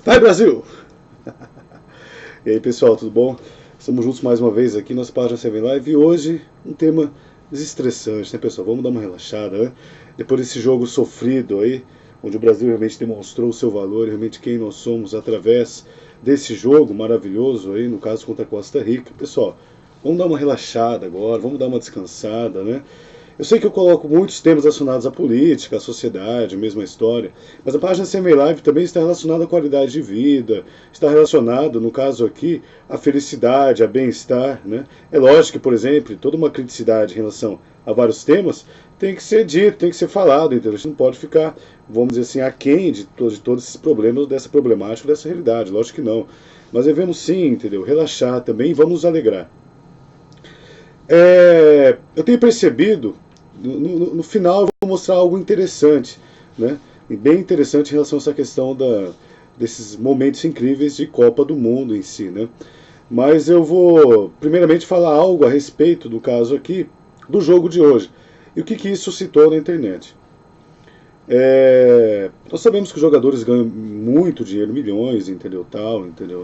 Vai, Brasil! E aí, pessoal, tudo bom? Estamos juntos mais uma vez aqui nas páginas 7 Live e hoje um tema desestressante, né, pessoal? Vamos dar uma relaxada, né? Depois desse jogo sofrido aí, onde o Brasil realmente demonstrou o seu valor, realmente quem nós somos através desse jogo maravilhoso aí, no caso contra a Costa Rica. Pessoal, vamos dar uma relaxada agora, vamos dar uma descansada, né? Eu sei que eu coloco muitos temas relacionados à política, à sociedade, a mesma história, mas a página CMA Live também está relacionada à qualidade de vida, está relacionada, no caso aqui, à felicidade, a bem-estar, né? É lógico que, por exemplo, toda uma criticidade em relação a vários temas tem que ser dito, tem que ser falado, entendeu? A gente não pode ficar, vamos dizer assim, aquém de todos esses problemas, dessa problemática, dessa realidade, lógico que não. Mas devemos sim, entendeu? Relaxar também e vamos nos alegrar. Eu tenho percebido, no final eu vou mostrar algo interessante, né? Bem interessante em relação a essa questão desses momentos incríveis de Copa do Mundo em si, né? Mas eu vou primeiramente falar algo a respeito do caso aqui, do jogo de hoje, e o que isso citou na internet. Nós sabemos que os jogadores ganham muito dinheiro, milhões, entendeu,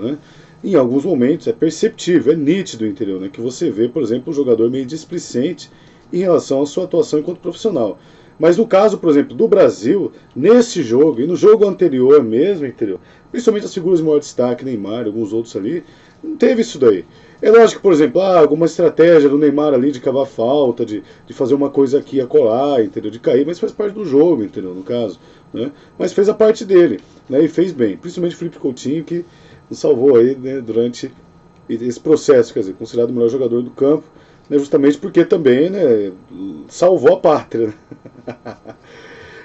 né? Em alguns momentos é perceptível, é nítido, entendeu, né? Que você vê, por exemplo, um jogador meio displicente em relação à sua atuação enquanto profissional. Mas no caso, por exemplo, do Brasil, nesse jogo e no jogo anterior mesmo, entendeu? Principalmente as figuras de maior destaque, Neymar e alguns outros ali, não teve isso daí. É lógico, por exemplo, alguma estratégia do Neymar ali de cavar falta, de fazer uma coisa aqui e acolá, entendeu? De cair, mas faz parte do jogo, entendeu? No caso, né? Mas fez a parte dele, né? E fez bem. Principalmente o Felipe Coutinho, que nos salvou aí, né, durante esse processo, quer dizer, considerado o melhor jogador do campo, né, justamente porque também, né, salvou a pátria. Né?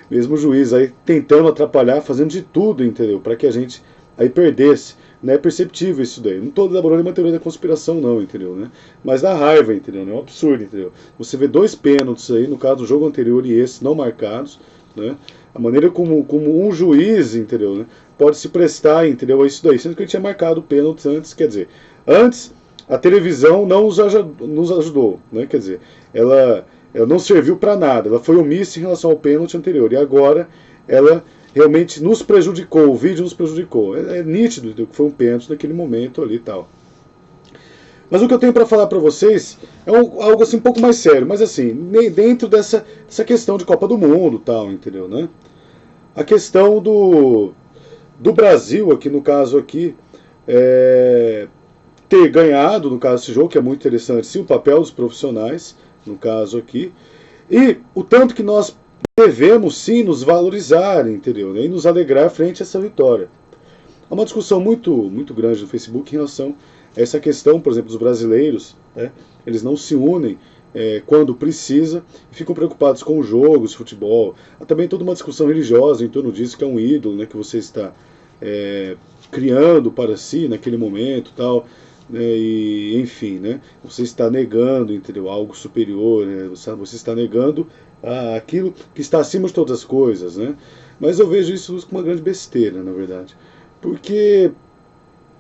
Mesmo o juiz aí tentando atrapalhar, fazendo de tudo, entendeu? Para que a gente aí perdesse. Não é perceptível isso daí. Não estou elaborando uma teoria da conspiração, não, entendeu? Né? Mas dá raiva, entendeu? É um absurdo, entendeu? Você vê 2 pênaltis aí, no caso do jogo anterior e esse, não marcados, né? A maneira como um juiz, entendeu? Né? Pode se prestar, entendeu? A isso daí, sendo que ele tinha marcado pênaltis antes, quer dizer, antes a televisão não nos ajudou, né? Quer dizer, ela não serviu para nada, ela foi omissa em relação ao pênalti anterior, e agora ela realmente nos prejudicou, o vídeo nos prejudicou. É nítido que foi um pênalti naquele momento ali e tal. Mas o que eu tenho para falar para vocês é algo assim um pouco mais sério, mas assim, dentro dessa questão de Copa do Mundo tal, entendeu, né? A questão do Brasil, aqui no caso aqui, ter ganhado, no caso desse jogo, que é muito interessante, sim, o papel dos profissionais, no caso aqui, e o tanto que nós devemos sim nos valorizar, entendeu? Né? E nos alegrar frente a essa vitória. Há uma discussão muito grande no Facebook em relação a essa questão, por exemplo, dos brasileiros, né? Eles não se unem quando precisa e ficam preocupados com jogos, futebol. Há também toda uma discussão religiosa em torno disso, que é um ídolo, né, que você está criando para si naquele momento, tal, né, e enfim, né, você está negando, entendeu, algo superior, né, você está negando aquilo que está acima de todas as coisas, né? Mas eu vejo isso como uma grande besteira, na verdade. Porque,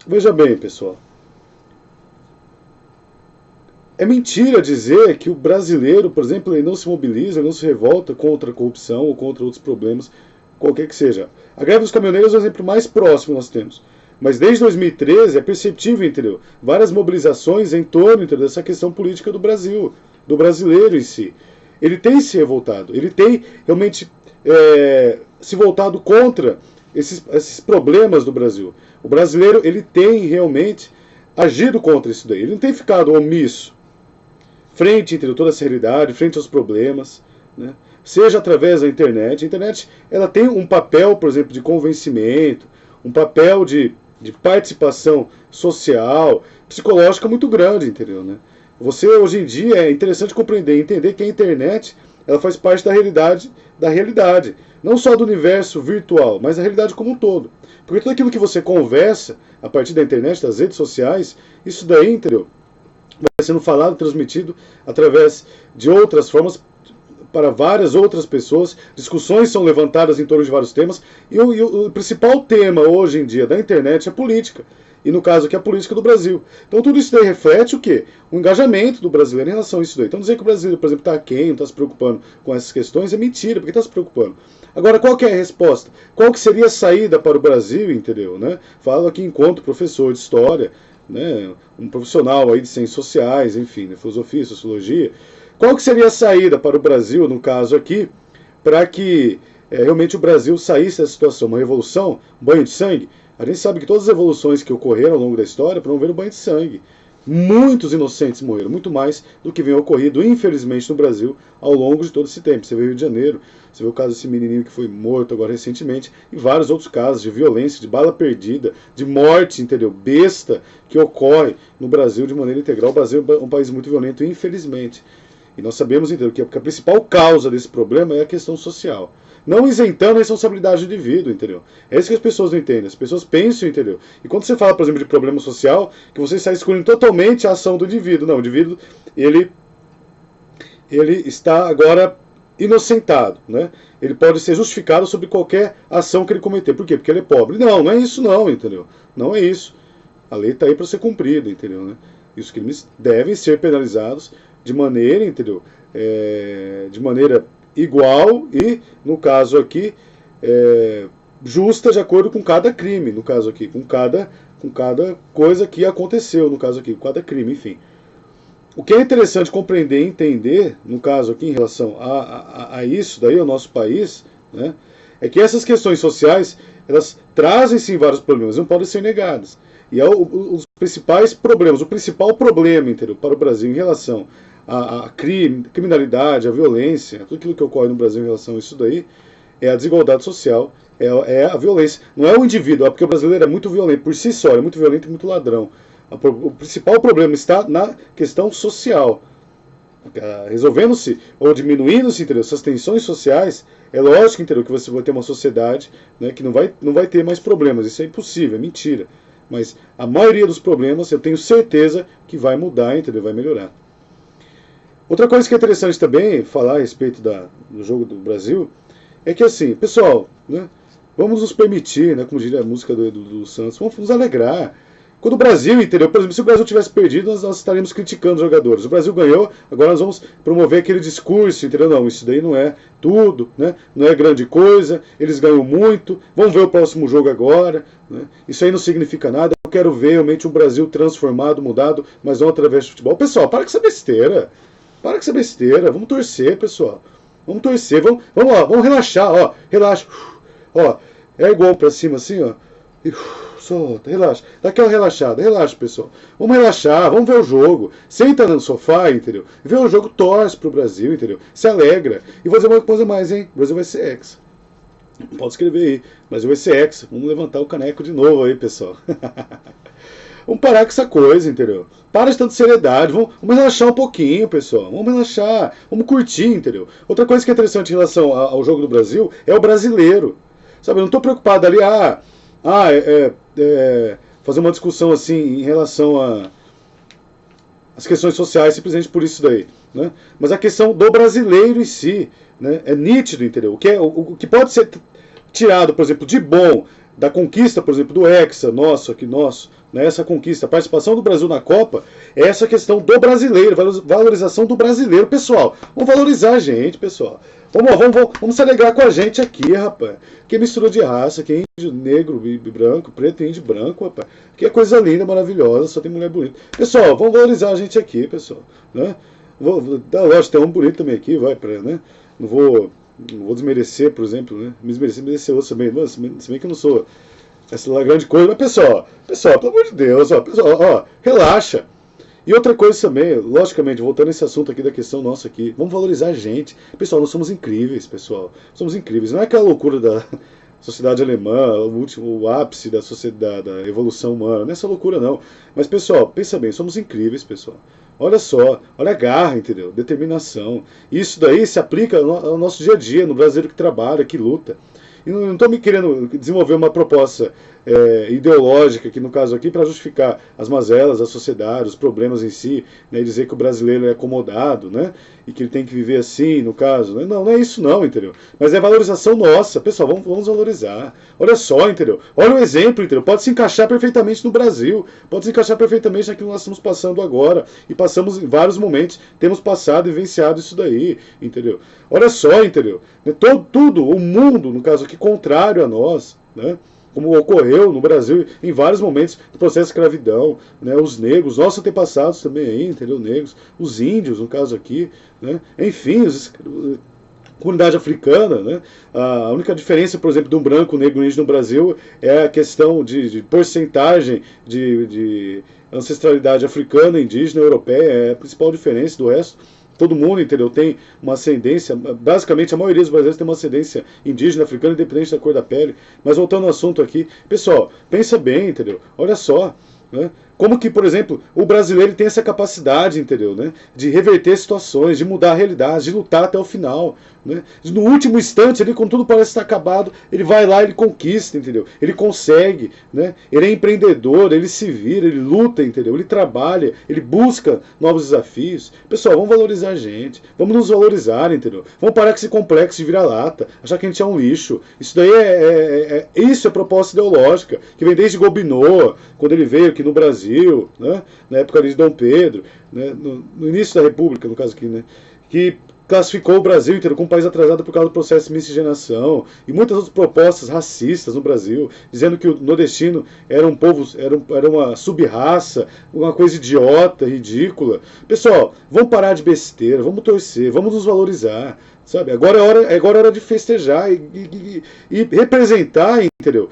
veja bem, pessoal, é mentira dizer que o brasileiro, por exemplo, ele não se mobiliza, ele não se revolta contra a corrupção ou contra outros problemas, qualquer que seja. A greve dos caminhoneiros é o exemplo mais próximo que nós temos. Mas desde 2013 é perceptível, entendeu? Várias mobilizações em torno, entendeu, dessa questão política do Brasil, do brasileiro em si. Ele tem se revoltado, ele tem realmente se voltado contra esses problemas do Brasil. O brasileiro, ele tem realmente agido contra isso daí. Ele não tem ficado omisso frente, entendeu, toda essa realidade, frente aos problemas, né? Seja através da internet. A internet, ela tem um papel, por exemplo, de convencimento, um papel de participação social, psicológica muito grande, entendeu, né? Você, hoje em dia, é interessante compreender e entender que a internet, ela faz parte da realidade. Não só do universo virtual, mas da realidade como um todo. Porque tudo aquilo que você conversa a partir da internet, das redes sociais, isso daí, entendeu, vai sendo falado, transmitido através de outras formas para várias outras pessoas. Discussões são levantadas em torno de vários temas. E o principal tema hoje em dia da internet é política. e no caso aqui a política do Brasil. Então tudo isso daí reflete o quê? O engajamento do brasileiro em relação a isso daí. Então dizer que o brasileiro, por exemplo, está aquém, não está se preocupando com essas questões é mentira, porque está se preocupando. Agora, qual que é a resposta? Qual que seria a saída para o Brasil, entendeu? Né? Falo aqui enquanto professor de história, né? Um profissional aí de ciências sociais, enfim, de filosofia, sociologia. Qual que seria a saída para o Brasil, no caso aqui, para que realmente o Brasil saísse dessa situação? Uma revolução, um banho de sangue? A gente sabe que todas as revoluções que ocorreram ao longo da história promoveram banho de sangue. Muitos inocentes morreram, muito mais do que vem ocorrido, infelizmente, no Brasil ao longo de todo esse tempo. Você vê o Rio de Janeiro, você vê o caso desse menininho que foi morto agora recentemente, e vários outros casos de violência, de bala perdida, de morte, entendeu? Besta, que ocorre no Brasil de maneira integral. O Brasil é um país muito violento, infelizmente. E nós sabemos, entendeu, que a principal causa desse problema é a questão social. Não isentando a responsabilidade do indivíduo, entendeu? É isso que as pessoas não entendem. As pessoas pensam, entendeu? E quando você fala, por exemplo, de problema social, que você está excluindo totalmente a ação do indivíduo. Não, o indivíduo, ele está agora inocentado, né? Ele pode ser justificado sobre qualquer ação que ele cometer. Por quê? Porque ele é pobre. Não, não é isso não, entendeu? Não é isso. A lei está aí para ser cumprida, entendeu? Né? E os crimes devem ser penalizados de maneira, entendeu? De maneira igual e, no caso aqui, justa de acordo com cada crime, no caso aqui, com cada coisa que aconteceu, no caso aqui, com cada crime, enfim. O que é interessante compreender e entender, no caso aqui, em relação a isso daí, ao nosso país, né, é que essas questões sociais, elas trazem sim vários problemas, não podem ser negadas. E os principais problemas, o principal problema, entendeu, para o Brasil em relação a criminalidade, a violência, tudo aquilo que ocorre no Brasil em relação a isso daí, é a desigualdade social, é a violência. Não é o indivíduo, porque o brasileiro é muito violento por si só, é muito violento e muito ladrão. O principal problema está na questão social. Resolvendo-se ou diminuindo-se, entendeu, essas tensões sociais, é lógico, entendeu, que você vai ter uma sociedade, né, que não vai ter mais problemas. Isso é impossível, é mentira. Mas a maioria dos problemas, eu tenho certeza que vai mudar, entendeu, vai melhorar. Outra coisa que é interessante também falar a respeito do jogo do Brasil é que, assim, pessoal, né, vamos nos permitir, né, como diria a música do Santos, vamos nos alegrar. Quando o Brasil, entendeu? Por exemplo, se o Brasil tivesse perdido, nós estaríamos criticando os jogadores. O Brasil ganhou, agora nós vamos promover aquele discurso, entendeu? Não, isso daí não é tudo, né? Não é grande coisa, eles ganham muito, vamos ver o próximo jogo agora, né? Isso aí não significa nada, eu quero ver realmente um Brasil transformado, mudado, mas não através do futebol. Pessoal, para com essa besteira. Para com essa besteira, vamos torcer, pessoal. Vamos torcer, vamos lá, vamos relaxar, ó, relaxa. Ó, é igual pra cima assim, ó. E, solta, relaxa. Dá aquela relaxada, relaxa, pessoal. Vamos relaxar, vamos ver o jogo. Senta no sofá, entendeu? Vê o jogo, torce pro Brasil, entendeu? Se alegra. E vou dizer uma coisa mais, hein? O Brasil vai ser ex. Pode escrever aí. O Brasil vai ser ex. Vamos levantar o caneco de novo aí, pessoal. Vamos parar com essa coisa, entendeu? Para de tanta seriedade, vamos relaxar um pouquinho, pessoal. Vamos relaxar, vamos curtir, entendeu? Outra coisa que é interessante em relação ao jogo do Brasil é o brasileiro. Sabe, eu não estou preocupado ali, fazer uma discussão assim em relação às questões sociais, simplesmente por isso daí, né? Mas a questão do brasileiro em si, né, é nítido, entendeu? O que pode ser tirado, por exemplo, de bom da conquista, por exemplo, do Hexa, nosso, né, essa conquista, a participação do Brasil na Copa, é essa questão do brasileiro, valorização do brasileiro, pessoal. Vamos valorizar a gente, pessoal. Vamos se alegrar com a gente aqui, rapaz. Que mistura de raça, que é índio negro e branco, preto e índio branco, rapaz. Que é coisa linda, maravilhosa, só tem mulher bonita. Pessoal, vamos valorizar a gente aqui, pessoal. Né? Lógico, tem um bonito também aqui, né? Não vou desmerecer, por exemplo, né? Desmerecer outro também. Se bem que eu não sou essa grande coisa. Mas, pessoal, pelo amor de Deus, pessoal, relaxa. E outra coisa também, logicamente, voltando a esse assunto aqui da questão nossa aqui, vamos valorizar a gente. Pessoal, nós somos incríveis, pessoal. Somos incríveis. Não é aquela loucura da sociedade alemã, o ápice da sociedade, da evolução humana. Não é essa loucura, não. Mas, pessoal, pensa bem, somos incríveis, pessoal. Olha só, olha a garra, entendeu? Determinação. Isso daí se aplica ao nosso dia a dia, no brasileiro que trabalha, que luta. E não estou me querendo desenvolver uma proposta ideológica, que no caso aqui, para justificar as mazelas da sociedade, os problemas em si, né, e dizer que o brasileiro é acomodado, né, e que ele tem que viver assim, no caso. Né? Não, não é isso não, entendeu? Mas é valorização nossa. Pessoal, vamos valorizar. Olha só, entendeu? Olha o exemplo, entendeu? Pode se encaixar perfeitamente no Brasil, pode se encaixar perfeitamente naquilo que nós estamos passando agora, e passamos em vários momentos, temos passado e vivenciado isso daí, entendeu? Olha só, entendeu? Tudo, o mundo, no caso aqui, contrário a nós, né? Como ocorreu no Brasil em vários momentos do processo de escravidão, né, os negros, nossos antepassados também aí, entendeu? Negros, os índios, no caso aqui, né, enfim, comunidade africana, né? A única diferença, por exemplo, de um branco, negro e índio no Brasil é a questão de porcentagem de ancestralidade africana, indígena, europeia, é a principal diferença. Do resto, todo mundo, entendeu, tem uma ascendência, basicamente a maioria dos brasileiros tem uma ascendência indígena, africana, independente da cor da pele. Mas voltando ao assunto aqui, pessoal, pensa bem, entendeu? Olha só, né? Como que, por exemplo, o brasileiro tem essa capacidade, entendeu, né, de reverter situações, de mudar a realidade, de lutar até o final, né? No último instante, ali, quando tudo parece estar acabado, ele vai lá, ele conquista, entendeu? Ele consegue, né? Ele é empreendedor, ele se vira, ele luta, entendeu? Ele trabalha, ele busca novos desafios. Pessoal, vamos valorizar a gente, vamos nos valorizar, entendeu? Vamos parar com esse complexo de vira-lata, achar que a gente é um lixo. Isso daí isso é proposta ideológica, que vem desde Gobineau, quando ele veio aqui no Brasil, né? Na época de Dom Pedro, né? No início da República, no caso aqui, né? Que classificou o Brasil inteiro como um país atrasado por causa do processo de miscigenação e muitas outras propostas racistas no Brasil, dizendo que o nordestino era um povo, era uma sub-raça, uma coisa idiota, ridícula. Pessoal, vamos parar de besteira, vamos torcer, vamos nos valorizar, sabe? Agora é hora de festejar e representar, entendeu?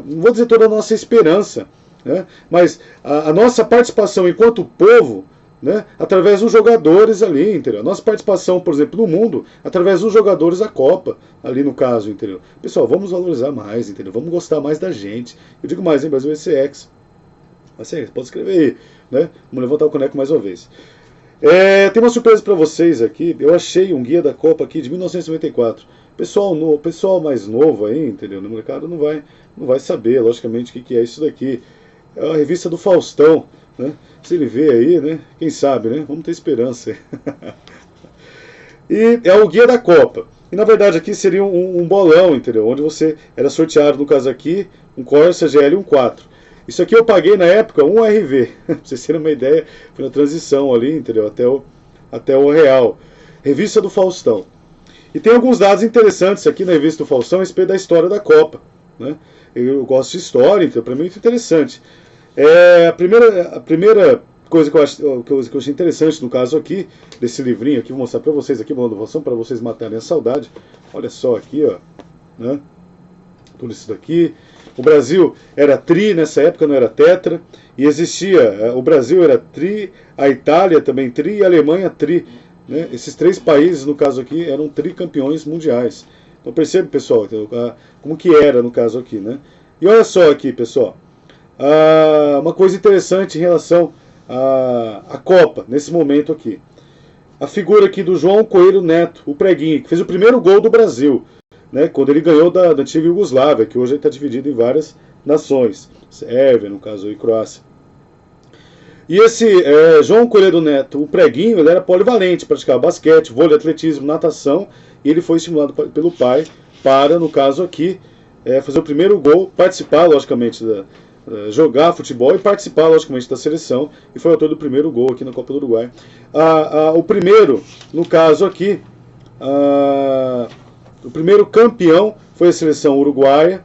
Não vou dizer toda a nossa esperança, né? Mas a nossa participação enquanto povo, né, através dos jogadores ali, entendeu? Nossa participação, por exemplo, no mundo, através dos jogadores da Copa, ali no caso, entendeu? Pessoal, vamos valorizar mais, entendeu? Vamos gostar mais da gente. Eu digo mais, hein, Brasil ECX. Assim, pode escrever aí, né? Vamos levantar o caneco mais uma vez. Tem uma surpresa para vocês aqui. Eu achei um guia da Copa aqui de 1994. Pessoal mais novo aí, entendeu? No mercado não vai saber, logicamente, o que é isso daqui. É a revista do Faustão, né? Se ele vê aí, né? Quem sabe, né? Vamos ter esperança. E é o guia da Copa. E na verdade aqui seria um bolão, entendeu? Onde você era sorteado, no caso aqui, um Corsa GL 1.4. Isso aqui eu paguei na época 1 RV. Pra vocês terem uma ideia, foi na transição ali, entendeu? Até o real. Revista do Faustão. E tem alguns dados interessantes aqui na revista do Faustão a respeito da história da Copa, né? Eu gosto de história, então para mim é muito interessante. A primeira coisa que eu achei interessante no caso aqui, desse livrinho aqui, vou mostrar para vocês aqui, para vocês matarem a saudade. Olha só aqui, ó, né? Tudo isso daqui. O Brasil era tri, nessa época não era tetra, e existia, o Brasil era tri, a Itália também tri e a Alemanha tri, né? Esses três países, no caso aqui, eram tricampeões mundiais. Então percebe, pessoal, como que era no caso aqui, né? E olha só aqui, pessoal. Uma coisa interessante em relação à Copa, nesse momento aqui. A figura aqui do João Coelho Neto, o preguinho, que fez o primeiro gol do Brasil, né, quando ele ganhou da antiga Iugoslávia, que hoje está dividido em várias nações. Sérvia, no caso, e Croácia. E esse João Coelho Neto, o preguinho, ele era polivalente, praticava basquete, vôlei, atletismo, natação, e ele foi estimulado pelo pai para, no caso aqui, fazer o primeiro gol, participar, logicamente, jogar futebol e participar, logicamente, da seleção, e foi o autor do primeiro gol aqui na Copa do Uruguai. O primeiro, no caso aqui, o primeiro campeão foi a seleção uruguaia,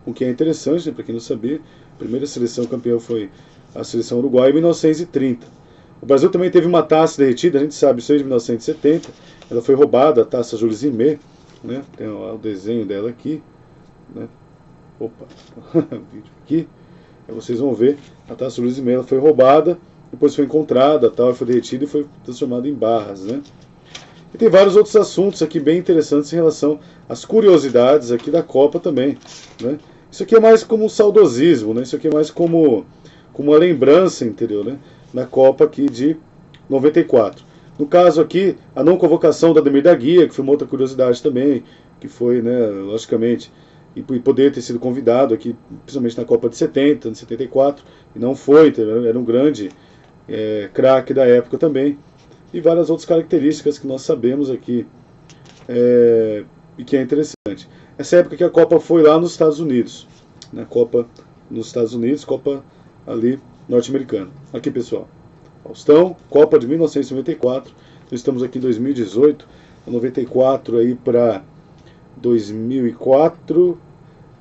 o que é interessante, né, para quem não sabia. A primeira seleção campeã foi a seleção uruguaia em 1930. O Brasil também teve uma taça derretida, a gente sabe, isso aí de 1970, ela foi roubada, a taça Jules Rimet, né, tem o desenho dela aqui, né. Opa, vídeo aqui. Aí vocês vão ver, a taça Luiz Melo foi roubada, depois foi encontrada, tal, foi derretida e foi transformada em barras, né? E tem vários outros assuntos aqui bem interessantes em relação às curiosidades aqui da Copa também, né? Isso aqui é mais como um saudosismo, né? Isso aqui é mais como uma lembrança, entendeu, né? Na Copa aqui de 94. No caso aqui, a não convocação da Ademir da Guia, que foi uma outra curiosidade também, que foi, né, logicamente, e poder ter sido convidado aqui, principalmente na Copa de 70, de 74, e não foi, era um grande craque da época também, e várias outras características que nós sabemos aqui, e que é interessante. Essa época que a Copa foi lá nos Estados Unidos, na Copa nos Estados Unidos, Copa ali norte-americana. Aqui, pessoal, Faustão, Copa de 1994, nós estamos aqui em 2018, 94 aí para 2004,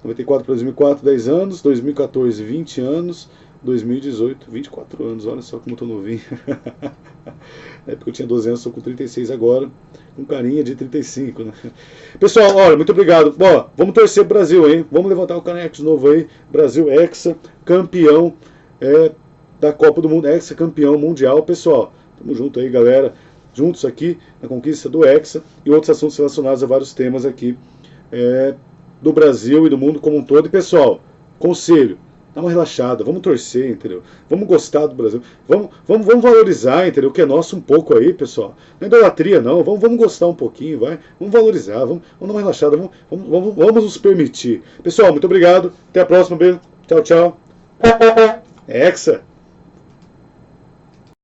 94 para 2004, 10 anos, 2014, 20 anos, 2018, 24 anos, olha só como eu tô novinho. Na época eu tinha 12 anos, estou com 36 agora, com carinha de 35, né? Pessoal, olha, muito obrigado. Ó, vamos torcer pro Brasil, hein? Vamos levantar o caneco de novo aí. Brasil hexa, campeão da Copa do Mundo, hexa campeão mundial. Pessoal, tamo junto aí, galera. Juntos aqui na conquista do hexa e outros assuntos relacionados a vários temas aqui do Brasil e do mundo como um todo. E pessoal, conselho, dá uma relaxada, vamos torcer, entendeu? Vamos gostar do Brasil, vamos valorizar, entendeu? O que é nosso um pouco aí, pessoal. Não é idolatria, não. Vamos gostar um pouquinho, vai. Vamos valorizar, vamos dar uma relaxada, vamos nos permitir. Pessoal, muito obrigado. Até a próxima, beijo. Tchau, tchau. Hexa!